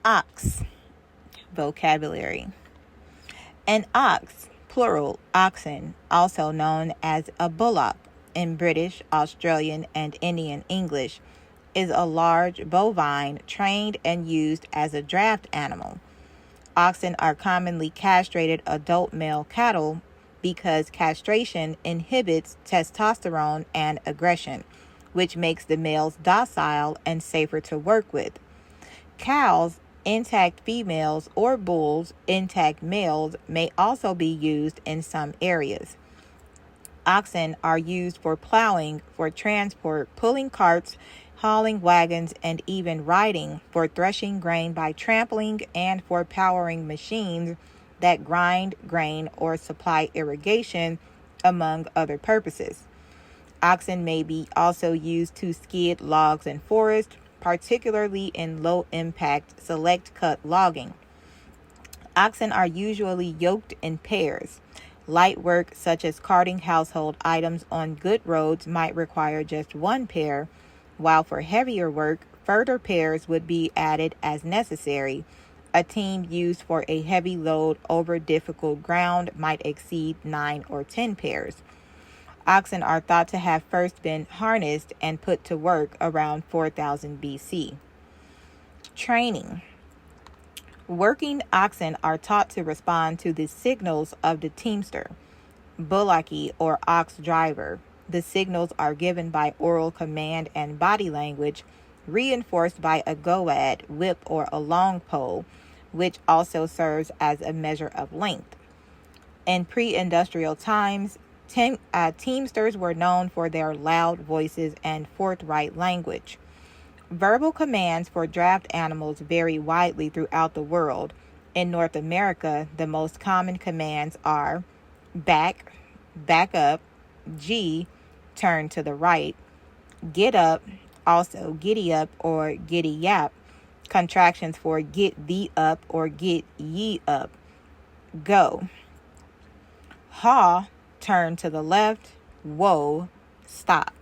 Ox. Vocabulary. An ox, plural, oxen, also known as a bullock in British, Australian, and Indian English, is a large bovine trained and used as a draft animal. Oxen are commonly castrated adult male cattle because castration inhibits testosterone and aggression, which makes the males docile and safer to work with. Cows, intact females, or bulls, intact males, may also be used in some areas. Oxen are used for plowing, for transport, pulling carts, hauling wagons, and even riding, for threshing grain by trampling, and for powering machines that grind grain or supply irrigation, among other purposes. Oxen may be also used to skid logs in forest, particularly in low-impact select-cut logging. Oxen are usually yoked in pairs. Light work, such as carting household items on good roads, might require just one pair, while for heavier work, further pairs would be added as necessary. A team used for a heavy load over difficult ground might exceed 9 or 10 pairs. Oxen are thought to have first been harnessed and put to work around 4000 BC. Training. Working oxen are taught to respond to the signals of the teamster, bullocky or ox driver. The signals are given by oral command and body language, reinforced by a goad, whip, or a long pole, which also serves as a measure of length. In pre-industrial times, teamsters were known for their loud voices and forthright language. Verbal commands for draft animals vary widely throughout the world. In North America, the most common commands are back, back up, G, turn to the right, get up, also giddy up or giddy yap, contractions for get thee up or get ye up, go, haw, turn to the left, whoa, stop.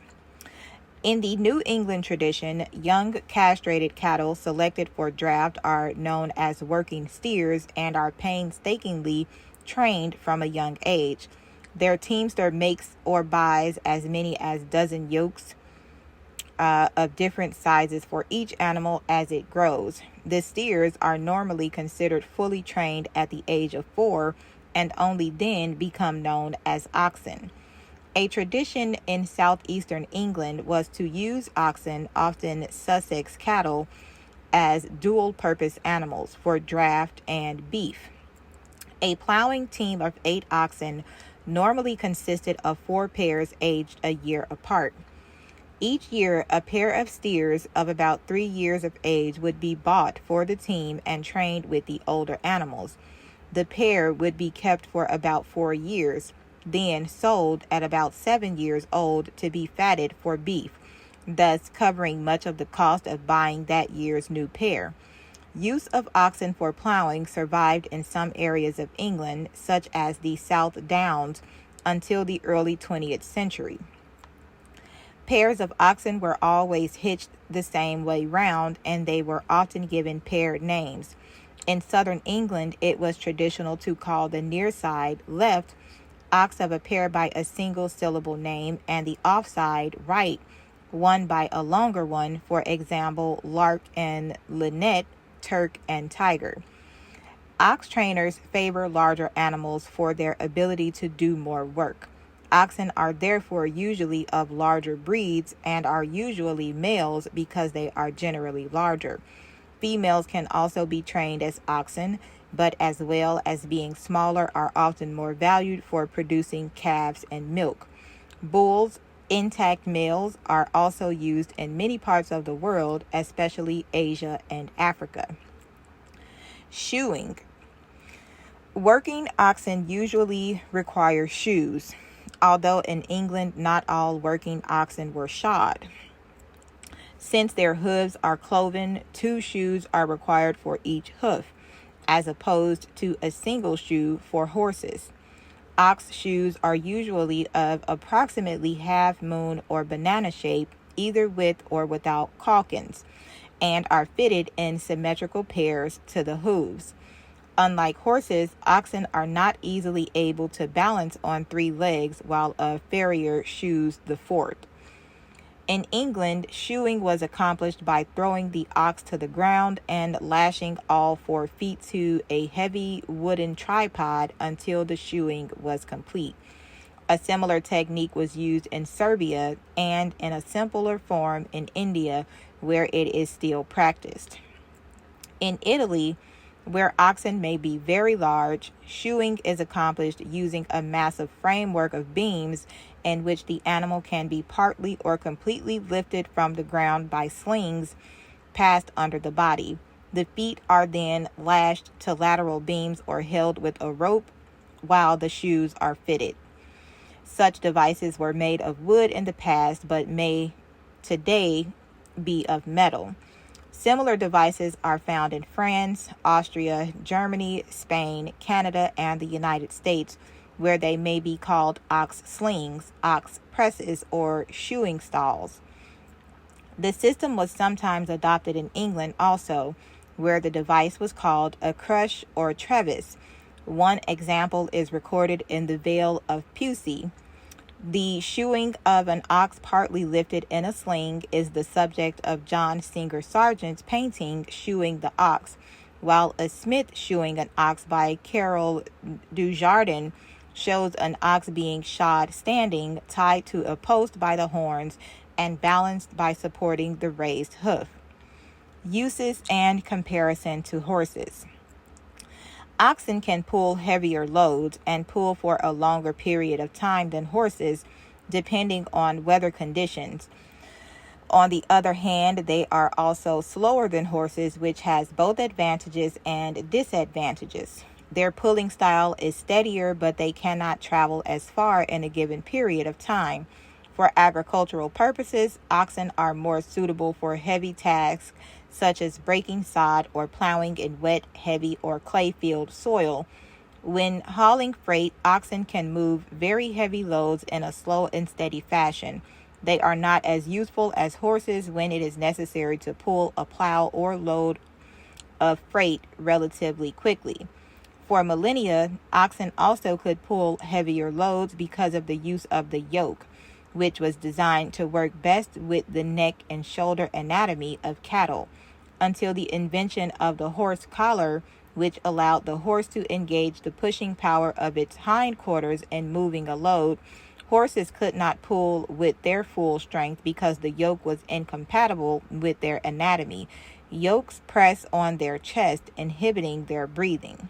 In the New England tradition, young castrated cattle selected for draft are known as working steers and are painstakingly trained from a young age. Their teamster makes or buys as many as dozen yokes of different sizes for each animal as it grows. The steers are normally considered fully trained at the age of 4 and only then become known as oxen. A tradition in southeastern England was to use oxen, often Sussex cattle, as dual-purpose animals for draft and beef. A plowing team of 8 oxen normally consisted of 4 pairs aged a year apart. Each year, a pair of steers of about 3 years of age would be bought for the team and trained with the older animals. The pair would be kept for about 4 years, then sold at about 7 years old to be fatted for beef, thus covering much of the cost of buying that year's new pair. Use of oxen for plowing survived in some areas of England, such as the South Downs, until the early 20th century. Pairs of oxen were always hitched the same way round, and they were often given paired names. In southern England, it was traditional to call the near side, left, ox of a pair by a single syllable name, and the offside, right, one by a longer one, for example, lark and linnet, turk and tiger. Ox trainers favor larger animals for their ability to do more work. Oxen are therefore usually of larger breeds and are usually males because they are generally larger. Females can also be trained as oxen, but as well as being smaller are often more valued for producing calves and milk. Bulls, intact males, are also used in many parts of the world, especially Asia and Africa. Shoeing. Working oxen usually require shoes, although in England not all working oxen were shod. Since their hooves are cloven, 2 shoes are required for each hoof, as opposed to a single shoe for horses. Ox shoes are usually of approximately half moon or banana shape, either with or without calkins. and are fitted in symmetrical pairs to the hooves. Unlike horses, oxen are not easily able to balance on three legs while a farrier shoes the fourth. In England, shoeing was accomplished by throwing the ox to the ground and lashing all 4 feet to a heavy wooden tripod until the shoeing was complete. A similar technique was used in Serbia and in a simpler form in India, where it is still practiced. In Italy, where oxen may be very large, shoeing is accomplished using a massive framework of beams in which the animal can be partly or completely lifted from the ground by slings passed under the body. The feet are then lashed to lateral beams or held with a rope while the shoes are fitted. Such devices were made of wood in the past, but may today be of metal. Similar devices are found in France, Austria, Germany, Spain, Canada, and the United States, where they may be called ox slings, ox presses, or shoeing stalls. The system was sometimes adopted in England also, where the device was called a crush or trevis. One example is recorded in the Vale of Pusey. The shoeing of an ox partly lifted in a sling is the subject of John Singer Sargent's painting Shoeing the Ox, while a smith shoeing an ox by Carol Dujardin shows an ox being shod standing, tied to a post by the horns, and balanced by supporting the raised hoof. Uses and comparison to horses. Oxen can pull heavier loads and pull for a longer period of time than horses, depending on weather conditions. On the other hand, they are also slower than horses, which has both advantages and disadvantages. Their pulling style is steadier, but they cannot travel as far in a given period of time. For agricultural purposes, oxen are more suitable for heavy tasks such as breaking sod or plowing in wet, heavy, or clay-filled soil. When hauling freight, oxen can move very heavy loads in a slow and steady fashion. They are not as useful as horses when it is necessary to pull a plow or load of freight relatively quickly. For millennia, oxen also could pull heavier loads because of the use of the yoke, which was designed to work best with the neck and shoulder anatomy of cattle. Until the invention of the horse collar, which allowed the horse to engage the pushing power of its hindquarters in moving a load, horses could not pull with their full strength because the yoke was incompatible with their anatomy. Yokes press on their chest, inhibiting their breathing.